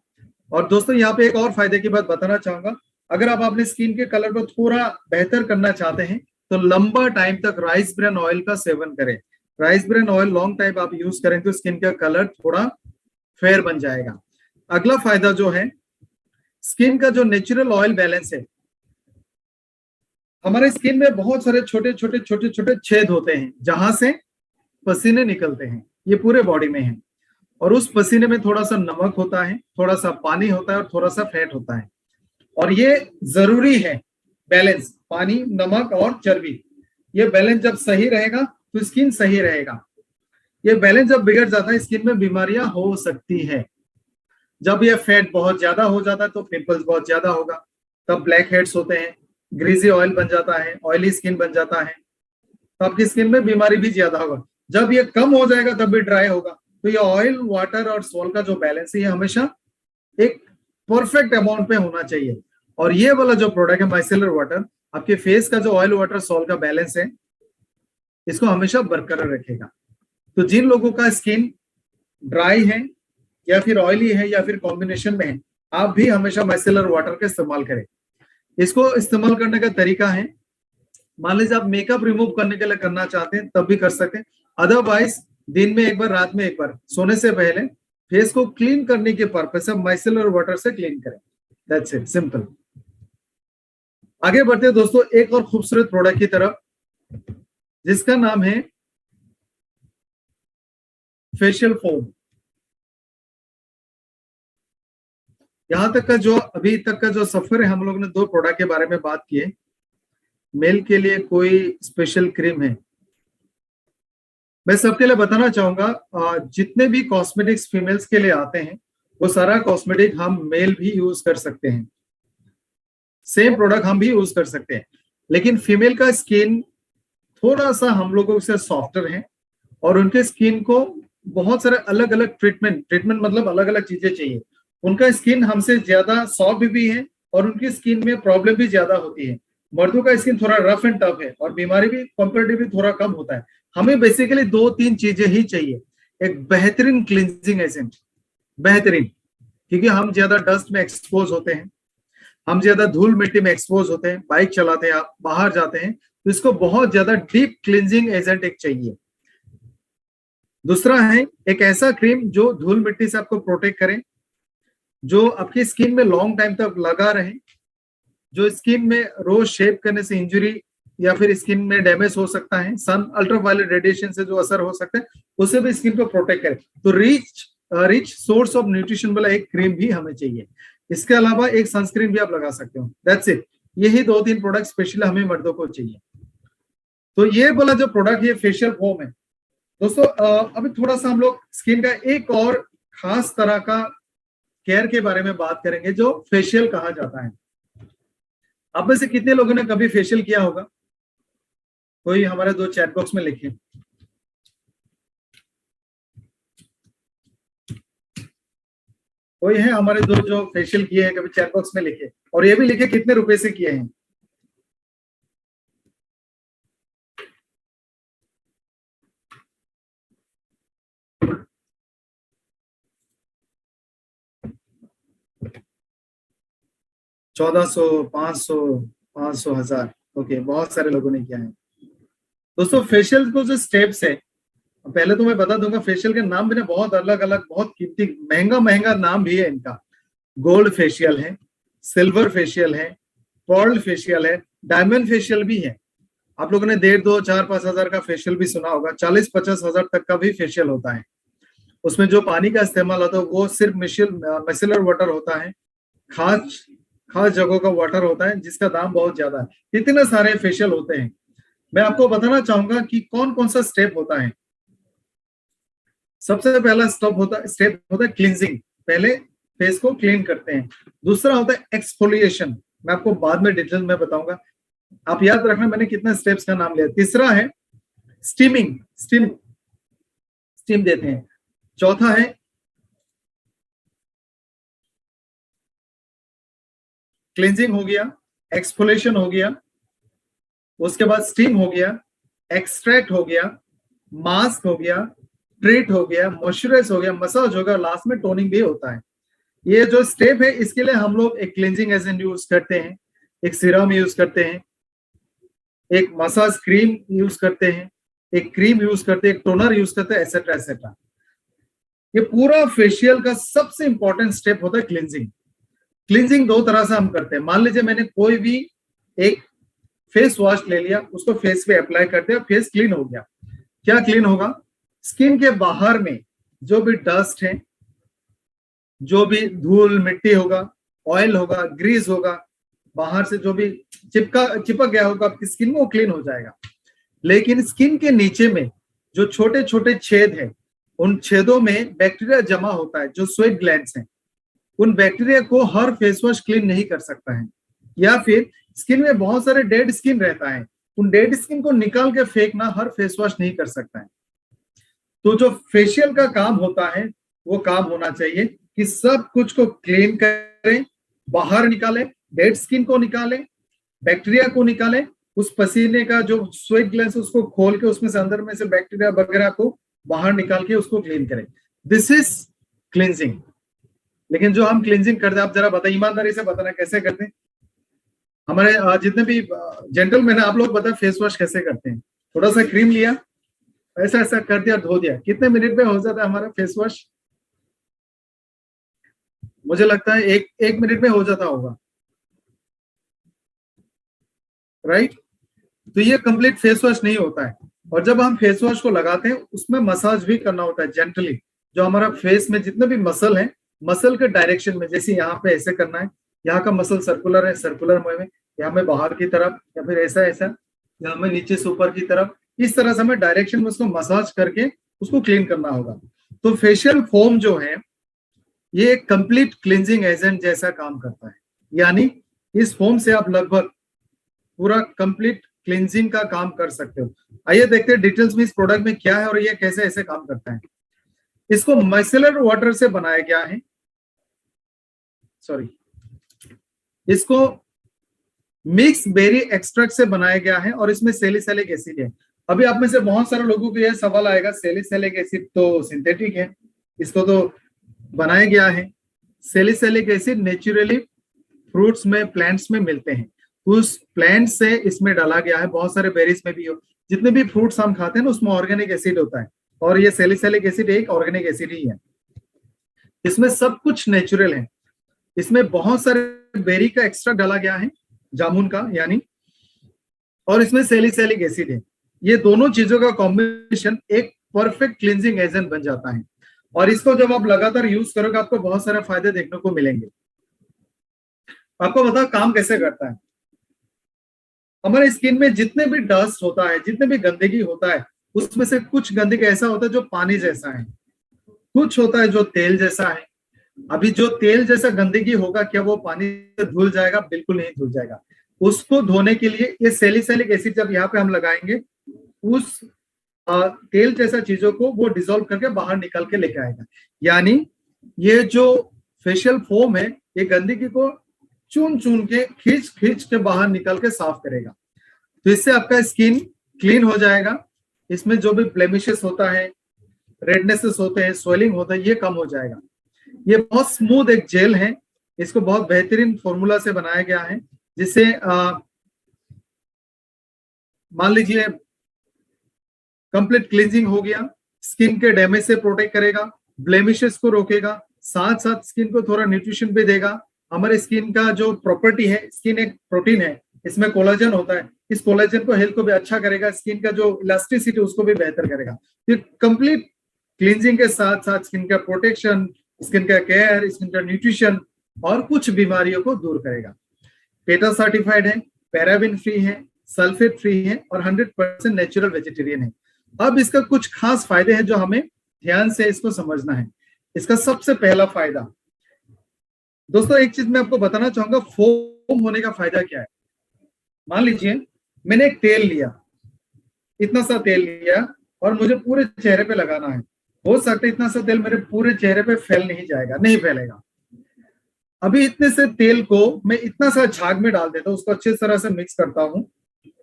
और दोस्तों यहाँ पे एक और फायदे की बात बताना चाहूंगा, अगर आप अपने स्किन के कलर को थोड़ा बेहतर करना चाहते हैं तो लंबा टाइम तक राइस ब्रान ऑयल का सेवन करें। Rice bran oil long time आप यूज करें तो स्किन का कलर थोड़ा फेयर बन जाएगा। अगला फायदा जो है, स्किन का जो नेचुरल ऑयल बैलेंस है, हमारे स्किन में बहुत सारे छोटे छोटे छोटे छोटे छेद होते हैं जहां से पसीने निकलते हैं, ये पूरे बॉडी में है, और उस पसीने में थोड़ा सा नमक होता है, थोड़ा सा पानी होता है और थोड़ा सा फैट होता है। और ये जरूरी है बैलेंस, पानी, नमक और चर्बी, ये बैलेंस जब सही रहेगा तो स्किन सही रहेगा। ये बैलेंस जब बिगड़ जाता है स्किन में बीमारियां हो सकती है। जब ये फैट बहुत ज्यादा हो जाता है तो पिंपल्स बहुत ज्यादा होगा, तब ब्लैक हेड्स होते हैं, ग्रीजी ऑयल बन जाता है, ऑयली स्किन बन जाता है, तो आपकी स्किन में बीमारी भी ज्यादा होगा। जब ये कम हो जाएगा तब भी ड्राई होगा। तो ये ऑयल, वाटर और सॉल्ट का जो बैलेंस है ये हमेशा एक परफेक्ट अमाउंट पे होना चाहिए। और ये वाला जो प्रोडक्ट है माइसेलर वाटर, आपके फेस का जो ऑयल, वाटर, सॉल्ट का बैलेंस है इसको हमेशा बरकरार रखेगा। तो जिन लोगों का स्किन ड्राई है या फिर ऑयली है या फिर कॉम्बिनेशन में है, आप भी हमेशा माइसेलर वाटर का इस्तेमाल करें। इसको इस्तेमाल करने का तरीका है, मान लीजिए आप मेकअप रिमूव करने के लिए करना चाहते हैं तब भी कर सकते हैं, अदरवाइज दिन में एक बार, रात में एक बार, सोने से पहले फेस को क्लीन करने के पर्पज से माइसेलर वाटर से क्लीन करें। That's it, simple. आगे बढ़ते हैं दोस्तों एक और खूबसूरत प्रोडक्ट की तरफ जिसका नाम है फेशियल फोम। यहां तक का जो अभी तक का जो सफर है, हम लोग ने दो प्रोडक्ट के बारे में बात की है। मेल के लिए कोई स्पेशल क्रीम है, मैं सबके लिए बताना चाहूंगा, जितने भी कॉस्मेटिक्स फीमेल्स के लिए आते हैं वो सारा कॉस्मेटिक हम मेल भी यूज कर सकते हैं, सेम प्रोडक्ट हम भी यूज कर सकते हैं, लेकिन फीमेल का स्किन थोड़ा सा हम लोगों से सॉफ्टर है और उनके स्किन को बहुत सारे अलग अलग ट्रीटमेंट मतलब अलग अलग चीजें चाहिए। उनका स्किन हमसे ज्यादा सॉफ्ट भी है और उनकी स्किन में प्रॉब्लम भी ज्यादा होती है। मर्दों का स्किन थोड़ा रफ एंड टफ है और बीमारी भी कंपेरेटिवली थोड़ा कम होता है। हमें बेसिकली दो तीन चीजें ही चाहिए, एक बेहतरीन क्लींजिंग एजेंट, बेहतरीन, क्योंकि हम ज्यादा डस्ट में एक्सपोज होते हैं, हम ज्यादा धूल मिट्टी में एक्सपोज होते हैं, बाइक चलाते हैं, आप बाहर जाते हैं, तो इसको बहुत ज्यादा डीप क्लींजिंग एजेंट एक चाहिए। दूसरा है एक ऐसा क्रीम जो धूल मिट्टी से आपको प्रोटेक्ट करे, जो आपकी स्किन में लॉन्ग टाइम तक लगा रहे, जो स्किन में रोज शेव करने से इंजरी या फिर स्किन में डैमेज हो सकता है, सन अल्ट्रावायलेट रेडिएशन से जो असर हो सकता है उससे भी स्किन को प्रोटेक्ट करे। तो रिच सोर्स ऑफ न्यूट्रिशन वाला एक क्रीम भी हमें चाहिए। इसके अलावा एक सनस्क्रीन भी आप लगा सकते हो। दैट्स इट, यही दो तीन प्रोडक्ट स्पेशली हमें मर्दों को चाहिए। तो ये वाला जो प्रोडक्ट है फेशियल फोम है दोस्तों। अभी थोड़ा सा हम लोग स्किन का एक और खास तरह का केयर के बारे में बात करेंगे जो फेशियल कहा जाता है। आप में से कितने लोगों ने कभी फेशियल किया होगा? कोई हमारे दो चैट बॉक्स में लिखे। कोई है हमारे दो जो फेशियल किए हैं? कभी चैट बॉक्स में लिखे, और ये भी लिखे कितने रुपए से किए हैं। चौदह सौ, 500, 500, 1000। ओके, बहुत सारे लोगों ने किया है। दोस्तों फेशियल को जो स्टेप्स है, पहले तो मैं बता दूंगा फेशियल के नाम भी ना बहुत अलग अलग, बहुत कीमती, महंगा महंगा नाम भी है इनका। गोल्ड फेशियल है, सिल्वर फेशियल है, पर्ल फेशियल है, डायमंड फेशियल भी है। आप लोगों ने 1.5, 2, 4, 5 हजार का फेशियल भी सुना होगा। 40-50 हजार तक का भी फेशियल होता है। उसमें जो पानी का इस्तेमाल होता है वो सिर्फ मिसिलर वाटर होता है, खास खास जगहों का वाटर होता है, जिसका दाम बहुत ज्यादा है। इतने सारे फेशियल होते हैं। मैं आपको बताना चाहूंगा कि कौन कौन सा स्टेप होता है। सबसे पहला स्टेप होता है क्लींजिंग। पहले फेस को क्लीन करते हैं। दूसरा होता है एक्सफोलिएशन, मैं आपको बाद में डिटेल में बताऊंगा, आप याद रखना मैंने कितना स्टेप्स का नाम लिया। तीसरा है स्टीमिंग, स्टीम देते हैं। चौथा है क्लींजिंग हो गया, एक्सफोलिएशन हो गया, उसके बाद स्टीम हो गया, एक्सट्रैक्ट हो गया, मास्क हो गया, ट्रीट हो गया, मॉइस्चराइज हो गया, मसाज हो गया, लास्ट में टोनिंग भी होता है। ये जो स्टेप है इसके लिए हम लोग एक क्लींजिंग एजेंट यूज करते हैं, एक सीरम यूज करते हैं, एक मसाज क्रीम यूज करते हैं, एक क्रीम यूज करते हैं, एक टोनर यूज करते हैं, एसेट्रा एसेट्रा। ये पूरा फेशियल का सबसे इंपॉर्टेंट स्टेप होता है क्लींजिंग। क्लींजिंग दो तरह से हम करते हैं। मान लीजिए मैंने कोई भी एक फेस वॉश ले लिया, उसको फेस पे अप्लाई करते हैं, फेस क्लीन हो गया। क्या क्लीन होगा? स्किन के बाहर में जो भी डस्ट है, जो भी धूल मिट्टी होगा, ऑयल होगा, ग्रीस होगा, बाहर से जो भी चिपक गया होगा आपकी स्किन में, वो क्लीन हो जाएगा। लेकिन स्किन के नीचे में जो छोटे छोटे छेद हैं, उन छेदों में बैक्टीरिया जमा होता है, जो स्वेट ग्लैंड्स हैं। उन बैक्टीरिया को हर फेस वॉश क्लीन नहीं कर सकता है। या फिर स्किन में बहुत सारे डेड स्किन रहता है, उन डेड स्किन को निकाल के फेंकना हर फेस वॉश नहीं कर सकता है। तो जो फेशियल का काम होता है वो काम होना चाहिए कि सब कुछ को क्लीन करें, बाहर निकालें, डेड स्किन को निकालें, बैक्टीरिया को निकालें, उस पसीने का जो स्वेट ग्लैंड्स उसको खोल के उसमें से अंदर में से बैक्टीरिया वगैरह को बाहर निकाल के उसको क्लीन करें। This is cleansing. लेकिन जो हम क्लींजिंग करते हैं, आप जरा बताइए, ईमानदारी से बताना कैसे करते हैं। हमारे जितने भी जेंटलमैन है, आप लोग बताए फेस वॉश कैसे करते हैं। थोड़ा सा क्रीम लिया, ऐसा ऐसा कर दिया, धो दिया, कितने मिनट में हो जाता है हमारा फेस वॉश? मुझे लगता है एक मिनट में हो जाता होगा, राइट? तो ये कंप्लीट फेस वॉश नहीं होता है। और जब हम फेस वॉश को लगाते हैं उसमें मसाज भी करना होता है जेंटली। जो हमारा फेस में जितने भी मसल है, मसल के डायरेक्शन में, जैसे यहाँ पे ऐसे करना है, यहाँ का मसल सर्कुलर है, सर्कुलर में यहाँ में बाहर की तरफ, या फिर ऐसा ऐसा, यहाँ में नीचे से ऊपर की तरफ, इस तरह से हमें डायरेक्शन में उसको मसाज करके उसको क्लीन करना होगा। तो फेशियल फोम जो है ये एक कंप्लीट क्लींजिंग एजेंट जैसा काम करता है। यानी इस फोम से आप लगभग पूरा कंप्लीट क्लींजिंग का काम कर सकते हो। आइए देखते हैं डिटेल्स में इस प्रोडक्ट में क्या है और ये कैसे ऐसे काम करता है। इसको मिसेलर वाटर से बनाया गया है, सॉरी, इसको मिक्स बेरी एक्सट्रैक्ट से बनाया गया है और इसमें सैलिसिलिक एसिड है। अभी आप में से बहुत सारे लोगों को यह सवाल आएगा, सैलिसिलिक एसिड तो सिंथेटिक है, इसको तो बनाया गया है। सैलिसिलिक एसिड नेचुरली फ्रूट्स में, प्लांट्स में मिलते हैं, उस प्लांट से इसमें डाला गया है। बहुत सारे बेरीज में भी हो, जितने भी फ्रूट्स हम खाते हैं ना उसमें ऑर्गेनिक एसिड होता है, और ये सैलिसिलिक एसिड एक ऑर्गेनिक एसिड ही है। इसमें सब कुछ नेचुरल है। इसमें बहुत सारे बेरी का एक्स्ट्रा डाला गया है, जामुन का यानी, और इसमें सैलिसिलिक एसिड है। ये दोनों चीजों का कॉम्बिनेशन एक परफेक्ट क्लींजिंग एजेंट बन जाता है। और इसको जब आप लगातार यूज करोगे आपको बहुत सारे फायदे देखने को मिलेंगे। आपको बताओ काम कैसे करता है। हमारे स्किन में जितने भी डस्ट होता है, जितने भी गंदगी होता है, उसमें से कुछ गंदगी ऐसा होता है जो पानी जैसा है, कुछ होता है जो तेल जैसा है, अभी जो तेल जैसा गंदगी होगा, क्या वो पानी से धुल जाएगा? बिल्कुल नहीं धुल जाएगा। उसको धोने के लिए ये सैलिसिलिक एसिड जब यहाँ पे हम लगाएंगे, उस तेल जैसा चीजों को वो डिसॉल्व करके बाहर निकाल के लेके आएगा। यानी ये जो फेशियल फोम है, ये गंदगी को चुन चुन के खींच खींच के बाहर निकाल के साफ करेगा। तो इससे आपका स्किन क्लीन हो जाएगा। इसमें जो भी ब्लेमिशेस होता है, रेडनेसेस होते हैं, स्वेलिंग होता है, ये कम हो जाएगा। ये बहुत स्मूथ एक जेल है। इसको बहुत बेहतरीन फॉर्मूला से बनाया गया है, जिससे मान लीजिए कंप्लीट क्लींजिंग हो गया, स्किन के डैमेज से प्रोटेक्ट करेगा, ब्लेमिशेस को रोकेगा, साथ साथ स्किन को थोड़ा न्यूट्रिशन भी देगा। हमारे स्किन का जो प्रॉपर्टी है, स्किन एक प्रोटीन है, इसमें कोलाजन होता है, इस कोलाजन को हेल्थ को भी अच्छा करेगा, स्किन का जो इलास्टिसिटी उसको भी बेहतर करेगा। तो कंप्लीट क्लींजिंग के साथ साथ स्किन का प्रोटेक्शन, स्किन का केयर, स्किन का न्यूट्रिशन और कुछ बीमारियों को दूर करेगा। पेटा सर्टिफाइड है, पैराबिन फ्री है, सल्फेट फ्री है और 100% नेचुरल वेजिटेरियन है। अब इसका कुछ खास फायदे हैं जो हमें ध्यान से इसको समझना है। इसका सबसे पहला फायदा, दोस्तों एक चीज मैं आपको बताना चाहूंगा, फोम होने का फायदा क्या है। मान लीजिए मैंने एक तेल लिया, इतना सा तेल लिया और मुझे पूरे चेहरे पे लगाना है। हो सकता है इतना सा तेल मेरे पूरे चेहरे पे फैल नहीं जाएगा, नहीं फैलेगा। अभी इतने से तेल को मैं इतना सा झाग में डाल देता हूँ, उसको अच्छी तरह से मिक्स करता हूँ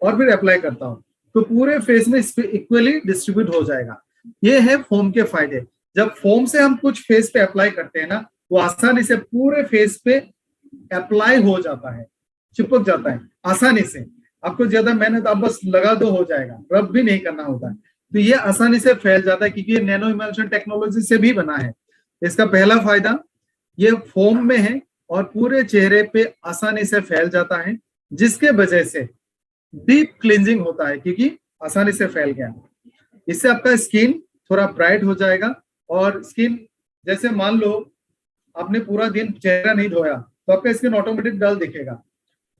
और फिर अप्लाई करता हूँ, तो पूरे फेस में इक्वली डिस्ट्रीब्यूट हो जाएगा। ये है फोम के फायदे। जब फोम से हम कुछ फेस पे अप्लाई करते हैं ना, वो आसानी से पूरे फेस पे अप्लाई हो जाता है, चिपक जाता है आसानी से। आपको ज्यादा मेहनत, आप बस लगा दो हो जाएगा, रब भी नहीं करना होता है। तो ये आसानी से फैल जाता है क्योंकि ये नैनो इमल्शन टेक्नोलॉजी से भी बना है। इसका पहला फायदा, ये फोम में है और पूरे चेहरे पे आसानी से फैल जाता है, जिसके वजह से डीप क्लींजिंग होता है क्योंकि आसानी से फैल गया। इससे आपका स्किन थोड़ा ब्राइट हो जाएगा। और स्किन, जैसे मान लो आपने पूरा दिन चेहरा नहीं धोया, तो आपका स्किन ऑटोमेटिक डल दिखेगा।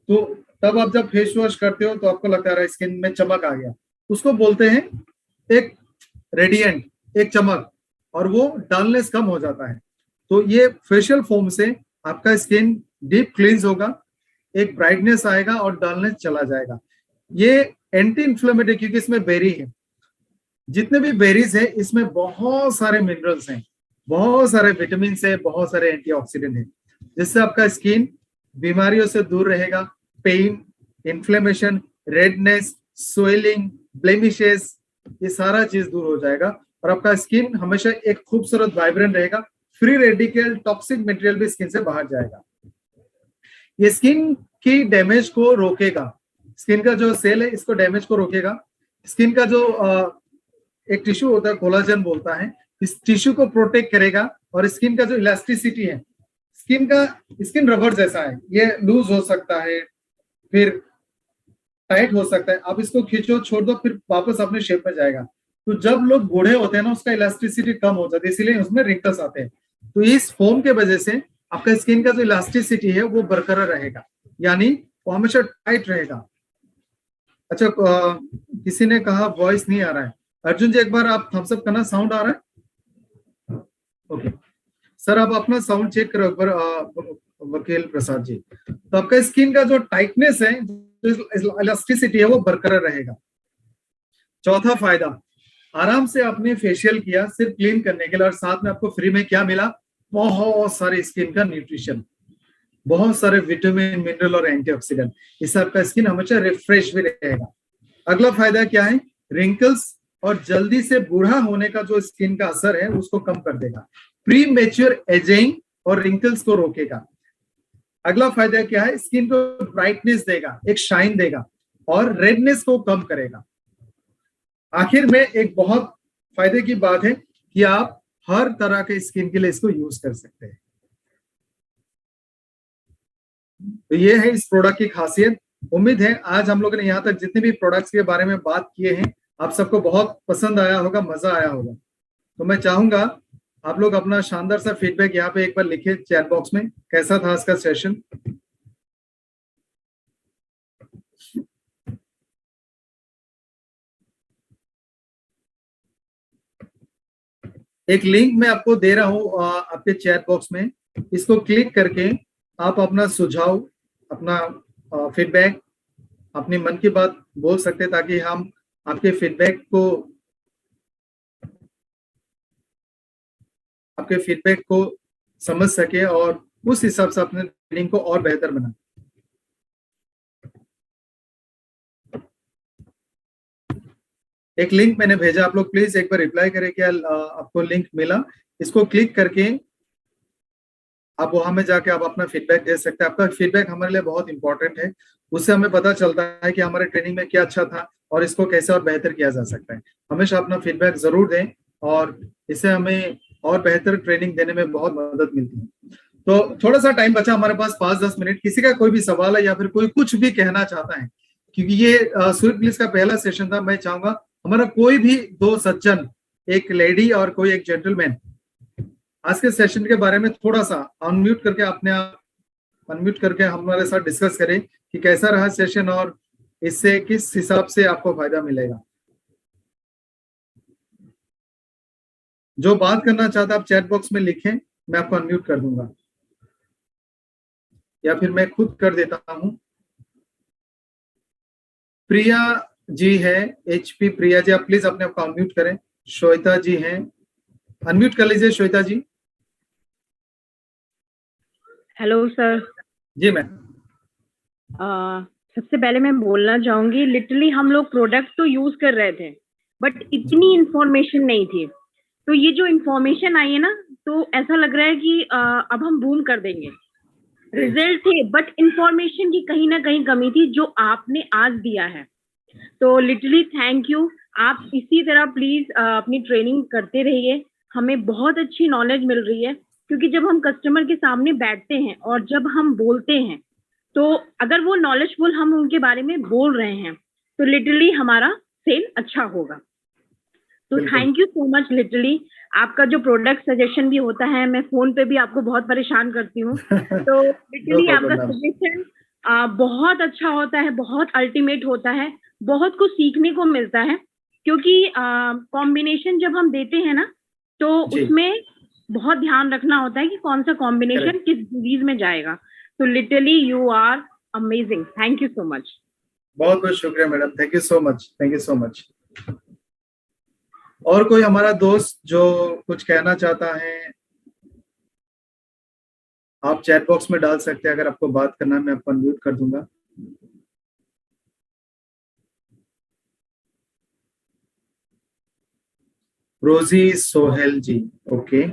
तो तब आप जब फेस वॉश करते हो तो आपको लगता है स्किन में चमक आ गया, उसको बोलते हैं एक रेडिएंट, एक चमक, और वो डलनेस कम हो जाता है। तो ये फेशियल फोम से आपका स्किन डीप क्लींस होगा, एक ब्राइटनेस आएगा और डलनेस चला जाएगा। ये एंटी इंफ्लेमेटरी, क्योंकि इसमें बेरी है, जितने भी बेरीज है इसमें बहुत सारे मिनरल्स हैं, बहुत सारे विटामिन है, बहुत सारे एंटीऑक्सीडेंट हैं, जिससे आपका स्किन बीमारियों से दूर रहेगा। Pain, inflammation, redness, swelling, blemishes, ये सारा चीज दूर हो जाएगा और आपका स्किन हमेशा एक खूबसूरत वाइब्रेंट रहेगा। फ्री रेडिकल, टॉक्सिक मटेरियल भी स्किन से बाहर जाएगा। ये स्किन की डैमेज को रोकेगा, स्किन का जो सेल है इसको डैमेज को रोकेगा। स्किन का जो एक टिश्यू होता है, कोलाजन बोलता है, इस टिश्यू को प्रोटेक्ट करेगा। और स्किन का जो इलास्टिसिटी है, स्किन रबर जैसा है, ये लूज हो सकता है, फिर टाइट हो सकता है। आप इसको खींचो, छोड़ दो, फिर वापस अपने शेप में जाएगा। तो जब लोग बूढ़े होते हैं ना, उसका इलास्टिसिटी कम हो जाती है, इसीलिए उसमें रिंकल्स आते हैं। तो इस फोम के वजह से आपका स्किन का जो इलास्टिसिटी है वो बरकरार रहेगा, यानी वो हमेशा टाइट रहेगा। अच्छा, किसी ने कहा वॉइस नहीं आ रहा है। अर्जुन जी एक बार आप थम्स अप करना, साउंड आ रहा है? ओके सर, आप अपना साउंड चेक करो एक बार, वकील प्रसाद जी। तो आपका स्किन का जो टाइटनेस है, जो इलास्टिसिटी है, वो बरकरार रहेगा। चौथा फायदा, आराम से आपने फेशियल किया सिर्फ क्लीन करने के लिए, और साथ में आपको फ्री में क्या मिला? बहुत सारे स्किन का न्यूट्रिशन, बहुत सारे विटामिन, मिनरल और एंटीऑक्सीडेंट। इससे आपका स्किन हमेशा रिफ्रेश भी रहेगा। अगला फायदा क्या है? रिंकल्स और जल्दी से बूढ़ा होने का जो स्किन का असर है उसको कम कर देगा। प्री मेच्योर एजिंग और रिंकल्स को रोकेगा। अगला फायदा क्या है? स्किन को ब्राइटनेस देगा, एक शाइन देगा और रेडनेस को कम करेगा। आखिर में एक बहुत फायदे की बात है कि आप हर तरह के स्किन के लिए इसको यूज कर सकते हैं। तो ये है इस प्रोडक्ट की खासियत। उम्मीद है आज हम लोगों ने यहाँ तक जितने भी प्रोडक्ट्स के बारे में बात किए हैं, आप सबको बहुत पसंद आया होगा, मजा आया होगा। तो मैं चाहूंगा आप लोग अपना शानदार सा फीडबैक यहाँ पे एक बार लिखे चैट बॉक्स में, कैसा था आज का सेशन। एक लिंक मैं आपको दे रहा हूँ आपके चैट बॉक्स में, इसको क्लिक करके आप अपना सुझाव, अपना फीडबैक, अपनी मन की बात बोल सकते हैं, ताकि हम आपके फीडबैक को समझ सके और उस हिसाब से अपने ट्रेनिंग को और बेहतर बनाए। एक लिंक मैंने भेजा, आप लोग प्लीज एक बार रिप्लाई करें क्या आपको लिंक मिला। इसको क्लिक करके आप वहां में जाके आप अपना फीडबैक दे सकते हैं। आपका फीडबैक हमारे लिए बहुत इंपॉर्टेंट है, उससे हमें पता चलता है कि हमारे ट्रेनिंग में क्या अच्छा था और इसको कैसे और बेहतर किया जा सकता है। हमेशा अपना फीडबैक जरूर दें और इससे हमें और बेहतर ट्रेनिंग देने में बहुत मदद मिलती है। तो थोड़ा सा टाइम बचा हमारे पास, 5-10 मिनट। किसी का कोई भी सवाल है या फिर कोई कुछ भी कहना चाहता है, क्योंकि ये स्विफ्ट ब्लिस का पहला सेशन था, मैं चाहूंगा हमारा कोई भी दो सज्जन, एक लेडी और कोई एक जेंटलमैन, आज के सेशन के बारे में थोड़ा सा अनम्यूट करके अपने आप अनम्यूट करके हमारे साथ डिस्कस करें कि कैसा रहा सेशन और इससे किस हिसाब से आपको फायदा मिलेगा। जो बात करना चाहता है आप चैट बॉक्स में लिखें, मैं आपको अनम्यूट कर दूंगा या फिर मैं खुद कर देता हूं। प्रिया जी है, HP प्रिया जी, आप प्लीज अपने आप को अनम्यूट करें। श्वेता जी हैं, अनम्यूट कर लीजिए श्वेता जी। Hello sir. जी मैम। सबसे पहले मैं बोलना चाहूंगी, लिटरली हम लोग प्रोडक्ट तो यूज कर रहे थे बट इतनी इंफॉर्मेशन नहीं थी। तो ये जो इंफॉर्मेशन आई है ना, तो ऐसा लग रहा है कि अब हम बूम कर देंगे। रिजल्ट थे बट इंफॉर्मेशन की कहीं ना कहीं कमी थी, जो आपने आज दिया है। तो लिटरली थैंक यू। आप इसी तरह प्लीज अपनी ट्रेनिंग करते रहिए, हमें बहुत अच्छी नॉलेज मिल रही है। क्योंकि जब हम कस्टमर के सामने बैठते हैं और जब हम बोलते हैं, तो अगर वो नॉलेजफुल हम उनके बारे में बोल रहे हैं, तो लिटरली हमारा सेल अच्छा होगा। तो thank you so much. Literally आपका जो प्रोडक्ट सजेशन भी होता है, मैं फोन पे भी आपको बहुत परेशान करती हूँ। तो लिटरली आपका सजेशन बहुत अच्छा होता है, बहुत अल्टीमेट होता है, बहुत कुछ सीखने को मिलता है। क्योंकि कॉम्बिनेशन जब हम देते हैं ना, तो उसमें बहुत ध्यान रखना होता है कि कौन सा कॉम्बिनेशन किस डिजीज में जाएगा। तो literally you are amazing, thank you so much. बहुत बहुत शुक्रिया madam, thank you so much, thank you so much. और कोई हमारा दोस्त जो कुछ कहना चाहता है, आप चैट बॉक्स में डाल सकते हैं। अगर आपको बात करना है, मैं आपको अनम्यूट कर दूंगा। रोजी सोहेल जी, ओके।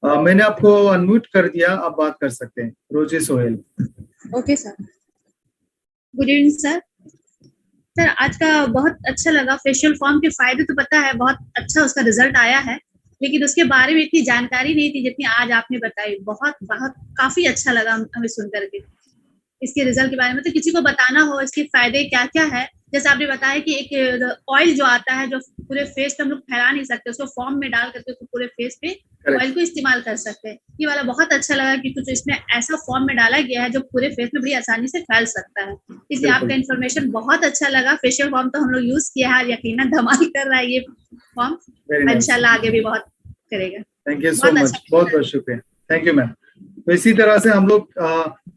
मैंने आपको अनम्यूट कर दिया, आप बात कर सकते हैं रोजी Sohail. Okay sir, good evening sir. Sir आज का बहुत अच्छा लगा। फेशियल फॉर्म के फायदे तो पता है, बहुत अच्छा उसका रिजल्ट आया है, लेकिन उसके बारे में इतनी जानकारी नहीं थी जितनी आज आपने बताई। बहुत बहुत काफी अच्छा लगा हमें सुन करके इसके रिजल्ट के बारे में। तो किसी को बताना हो इसके फायदे क्या क्या है, जैसे आपने बताया कि एक ऑयल जो आता है जो पूरे फेस पे हम लोग फैला नहीं सकते, उसको फॉर्म में डाल करके उसको पूरे फेस पे ऑयल को इस्तेमाल कर सकते हैं। ये वाला बहुत अच्छा लगा कि कुछ इसमें ऐसा फॉर्म में डाला गया है जो पूरे फेस में बड़ी आसानी से फैल सकता है। इसलिए आपका इन्फॉर्मेशन बहुत अच्छा लगा। फेशियल फॉर्म तो हम लोग यूज किया है, यकीनन धमाल कर रहा है ये फॉर्म। इंशाल्लाह आगे भी बहुत करेगा। थैंक यू सो मच, बहुत बहुत शुक्रिया, थैंक यू मैम। तो इसी तरह से हम लोग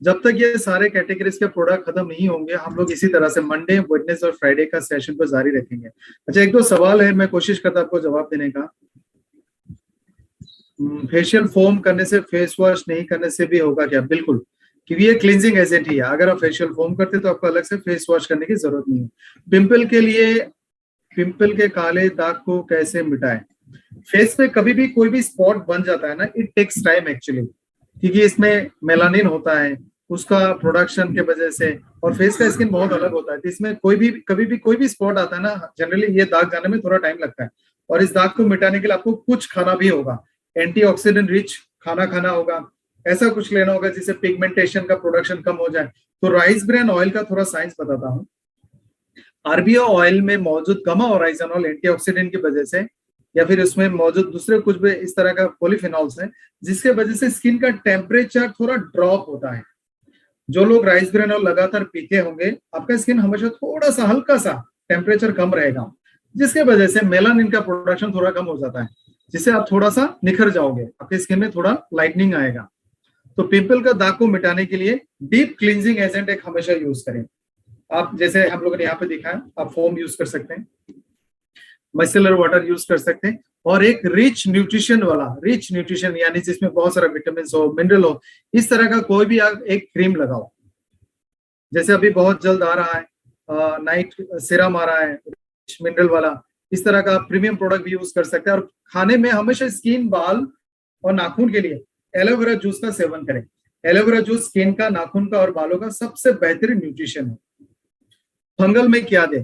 जब तक ये सारे कैटेगरीज के प्रोडक्ट खत्म नहीं होंगे, हम लोग इसी तरह से मंडे, वेडनेसडे और फ्राइडे का सेशन को जारी रखेंगे। अच्छा, एक दो सवाल है, मैं कोशिश करता आपको जवाब देने का। फेशियल फोम करने से, फेस वॉश नहीं करने से भी होगा क्या? बिल्कुल, क्योंकि ये क्लींजिंग एजेंट ही है। अगर आप फेशियल फोम करते तो आपको अलग से फेस वॉश करने की जरूरत नहीं है। पिंपल के लिए, पिंपल के काले दाग को कैसे मिटाएं? फेस पे कभी भी कोई भी स्पॉट बन जाता है ना, इट टेक्स टाइम एक्चुअली, क्योंकि इसमें मेलानिन होता है उसका प्रोडक्शन के वजह से, और फेस का स्किन बहुत अलग होता है। तो इसमें कोई भी कभी भी कोई भी स्पॉट आता है ना, जनरली ये दाग जाने में थोड़ा टाइम लगता है। और इस दाग को मिटाने के लिए आपको कुछ खाना भी होगा, एंटीऑक्सीडेंट रिच खाना खाना होगा, ऐसा कुछ लेना होगा जिससे पिगमेंटेशन का प्रोडक्शन कम हो जाए। तो राइस ब्रान ऑयल का थोड़ा साइंस बताता हूँ। आरबीओ ऑयल में मौजूद गामा ओराइजोनॉल एंटीऑक्सीडेंट की वजह से, या फिर उसमें मौजूद दूसरे कुछ भी इस तरह का पॉलीफिनॉल्स हैं, जिसके वजह से स्किन का टेम्परेचर थोड़ा ड्रॉप होता है। जो लोग राइस ब्रान ऑयल लगातार पीते होंगे, आपका स्किन हमेशा थोड़ा सा हल्का सा टेम्परेचर कम रहेगा, जिसके वजह से मेलानिन का प्रोडक्शन थोड़ा कम हो जाता है, जिससे आप थोड़ा सा निखर जाओगे, आपके स्किन में थोड़ा लाइटनिंग आएगा। तो पिंपल का दाग को मिटाने के लिए डीप क्लींजिंग एजेंट एक हमेशा यूज करें। आप जैसे हम लोगों ने यहाँ पे देखा है, आप फोम यूज कर सकते हैं, मिसेलर वाटर यूज कर सकते हैं, और एक रिच न्यूट्रिशन यानी जिसमें बहुत सारा विटामिन हो, मिनरल हो, इस तरह का कोई भी आप एक क्रीम लगाओ। जैसे अभी बहुत जल्द आ रहा है नाइट सीरम आ रहा है मिनरल वाला, इस तरह का प्रीमियम प्रोडक्ट भी यूज कर सकते हैं। और खाने में हमेशा स्किन, बाल और नाखून के लिए एलोवेरा जूस का सेवन करें। एलोवेरा जूस स्किन का, नाखून का और बालों का सबसे बेहतरीन न्यूट्रिशन है। फंगल में क्या दे,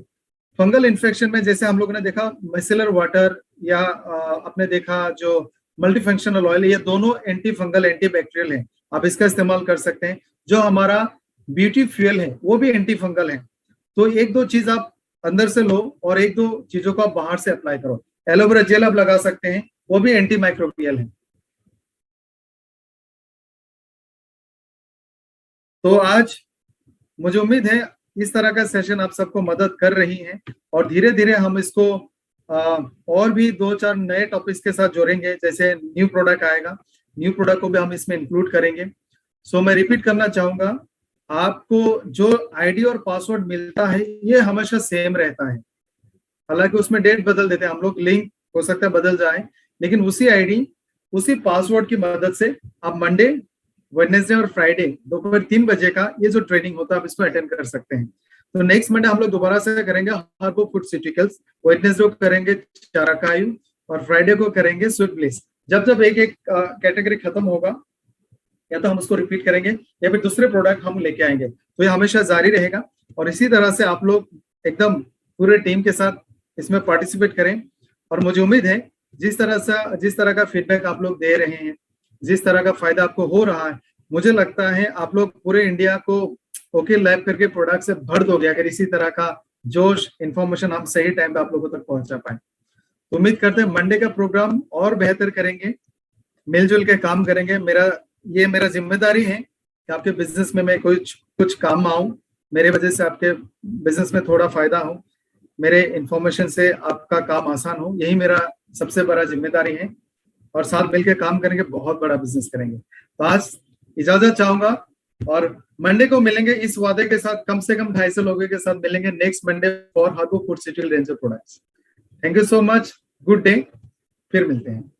फंगल इन्फेक्शन में जैसे हम लोगों ने देखा मिसेलर वाटर या आपने देखा जो मल्टीफंक्शनल ऑयल, ये दोनों एंटी फंगल एंटी बैक्टीरियल है, आप इसका इस्तेमाल कर सकते हैं। जो हमारा ब्यूटी फ्यूल है वो भी एंटी फंगल है। तो एक दो चीज आप अंदर से लो और एक दो चीजों को आप बाहर से अप्लाई करो। एलोवेरा जेल आप लगा सकते हैं, वो भी एंटी माइक्रोबियल है। तो आज मुझे उम्मीद है इस तरह का सेशन आप सबको मदद कर रही है, और धीरे धीरे हम इसको और भी 2-4 नए टॉपिक्स के साथ जोड़ेंगे। जैसे न्यू प्रोडक्ट आएगा, न्यू प्रोडक्ट को भी हम इसमें इंक्लूड करेंगे। सो मैं रिपीट करना चाहूंगा, आपको जो आईडी और पासवर्ड मिलता है ये हमेशा सेम रहता है। हालांकि उसमें डेट बदल देते हैं हम लोग, लिंक हो सकता है बदल जाए, लेकिन उसी आईडी उसी पासवर्ड की मदद से आप मंडे, वेडनेसडे और फ्राइडे दोपहर 3 बजे का ये जो ट्रेनिंग होता है आप इसको अटेंड कर सकते हैं। तो नेक्स्ट मंडे हम लोग दोबारा से करेंगे हर्बो फूडस्यूटिकल्स, वेडनेसडे को करेंगे चाराकायु और फ्राइडे को करेंगे स्वीट ब्लिस। जब जब एक एक कैटेगरी खत्म होगा या तो हम उसको रिपीट करेंगे या फिर दूसरे प्रोडक्ट हम लेके आएंगे। तो ये हमेशा जारी रहेगा, और इसी तरह से आप लोग एकदम पूरे टीम के साथ इसमें पार्टिसिपेट करें। और मुझे उम्मीद है जिस तरह का फीडबैक आप लोग दे रहे हैं, जिस तरह का फायदा आपको हो रहा है, मुझे लगता है आप लोग पूरे इंडिया को ओके लैब करके प्रोडक्ट से भर दोगे अगर इसी तरह का जोश, इंफॉर्मेशन हम सही टाइम पे आप लोगों तक पहुंचा पाए। तो उम्मीद करते हैं मंडे का प्रोग्राम और बेहतर करेंगे, मिलजुल के काम करेंगे। मेरा जिम्मेदारी है कि आपके बिजनेस में मैं कुछ काम आऊं, मेरे वजह से आपके बिजनेस में थोड़ा फायदा हो, मेरे इंफॉर्मेशन से आपका काम आसान हो, यही मेरा सबसे बड़ा जिम्मेदारी है। और साथ मिलकर काम करेंगे, बहुत बड़ा बिजनेस करेंगे। तो आज इजाजत चाहूंगा, और मंडे को मिलेंगे इस वादे के साथ, कम से कम 250 लोगों के साथ मिलेंगे next Monday for herbo foodceutical range of products. Thank you so much, good day, फिर मिलते हैं।